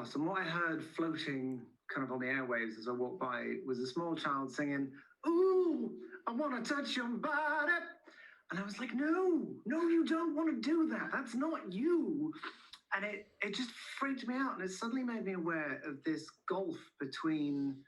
class, and what I heard floating kind of on the airwaves as I walked by was a small child singing, "Ooh, I want to touch your body." And I was like, no, you don't want to do that. That's not you. And it just freaked me out. And it suddenly made me aware of this gulf between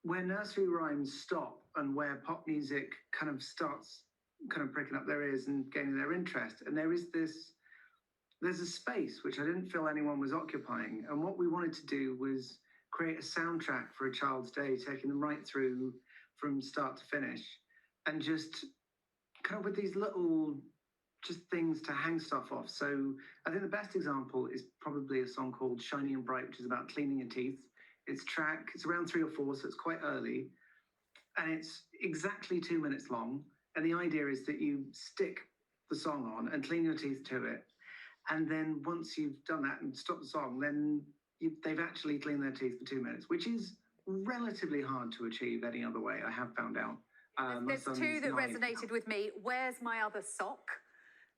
where nursery rhymes stop and where pop music kind of starts kind of pricking up their ears and gaining their interest. And there's a space which I didn't feel anyone was occupying. And what we wanted to do was create a soundtrack for a child's day, taking them right through from start to finish, and just kind of with these little just things to hang stuff off. So I think the best example is probably a song called Shiny and Bright, which is about cleaning your teeth. It's around 3 or 4, so it's quite early. And it's exactly 2 minutes long. And the idea is that you stick the song on and clean your teeth to it. And then once you've done that and stopped the song, then they've actually cleaned their teeth for 2 minutes, which is relatively hard to achieve any other way, I have found out. There's two that resonated with me. Where's my other sock?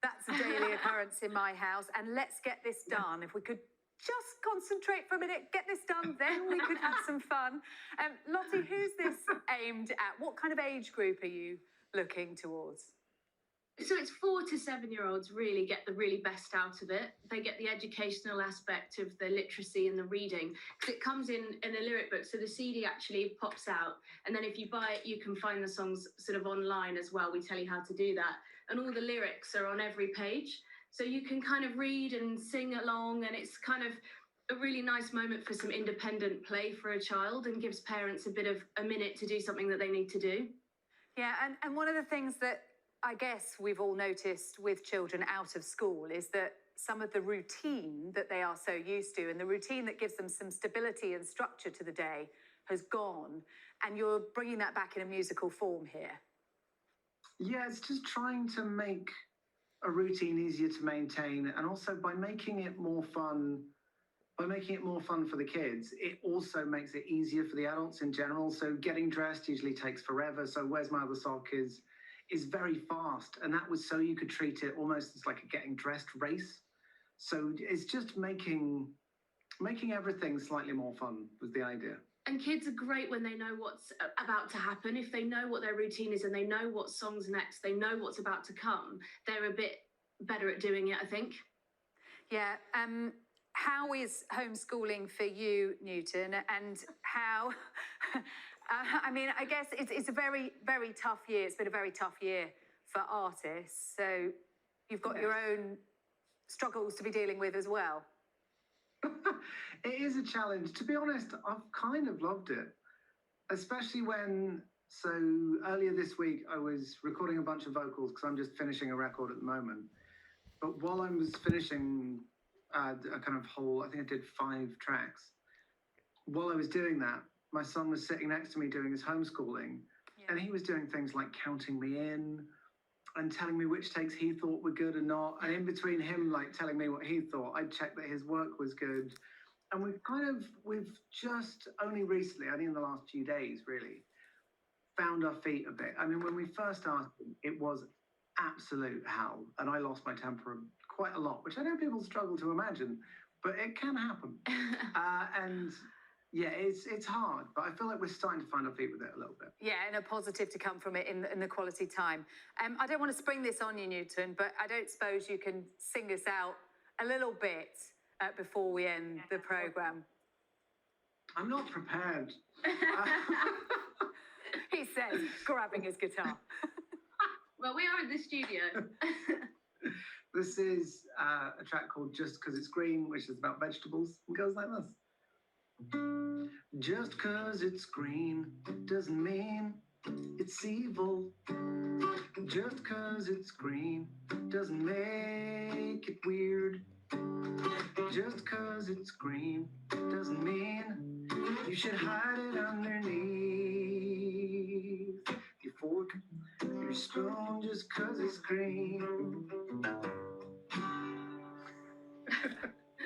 That's a daily occurrence in my house. And let's get this done. If we could just concentrate for a minute, get this done, then we could have some fun. Lottie, who's this aimed at? What kind of age group are you looking towards? So it's 4 to 7 year olds really get the really best out of it. They get the educational aspect of the literacy and the reading, because it comes in a lyric book. So the CD actually pops out. And then if you buy it, you can find the songs sort of online as well. We tell you how to do that. And all the lyrics are on every page. So you can kind of read and sing along. And it's kind of a really nice moment for some independent play for a child, and gives parents a minute to do something that they need to do. Yeah, and one of the things that I guess we've all noticed with children out of school is that some of the routine that they are so used to, and the routine that gives them some stability and structure to the day, has gone. And you're bringing that back in a musical form here. Yeah, it's just trying to make a routine easier to maintain, and also by making it more fun. By making it more fun for the kids, it also makes it easier for the adults in general. So getting dressed usually takes forever. So Where's My Other Sock is very fast, and that was so you could treat it almost as like a getting dressed race. So it's just making everything slightly more fun was the idea. And kids are great when they know what's about to happen. If they know what their routine is and they know what song's next, they know what's about to come, they're a bit better at doing it, I think. Yeah. How is homeschooling for you, Newton? And how... I mean, I guess it's a very, very tough year. It's been a very tough year for artists. So you've got your own struggles to be dealing with as well. It is a challenge. To be honest, I've kind of loved it, especially so earlier this week, I was recording a bunch of vocals because I'm just finishing a record at the moment. But while I was finishing a kind of whole, I think I did 5 tracks. While I was doing that, my son was sitting next to me doing his homeschooling, and he was doing things like counting me in and telling me which takes he thought were good and not. And in between him, like telling me what he thought, I'd check that his work was good. And we've just only recently, I think in the last few days, really found our feet a bit. I mean, when we first started, it was absolute hell, and I lost my temper quite a lot, which I know people struggle to imagine, but it can happen. And yeah, it's hard, but I feel like we're starting to find our feet with it a little bit. Yeah, and a positive to come from it in the quality time. I don't want to spring this on you, Newton, but I don't suppose you can sing us out a little bit before we end the programme. I'm not prepared. He says, grabbing his guitar. Well, we are in the studio. This is a track called Just 'Cause It's Green, which is about vegetables. It goes like this. Just 'cause it's green doesn't mean it's evil. Just 'cause it's green doesn't make it weird. Just 'cause it's green doesn't mean you should hide it underneath your fork, your spoon, just 'cause it's green.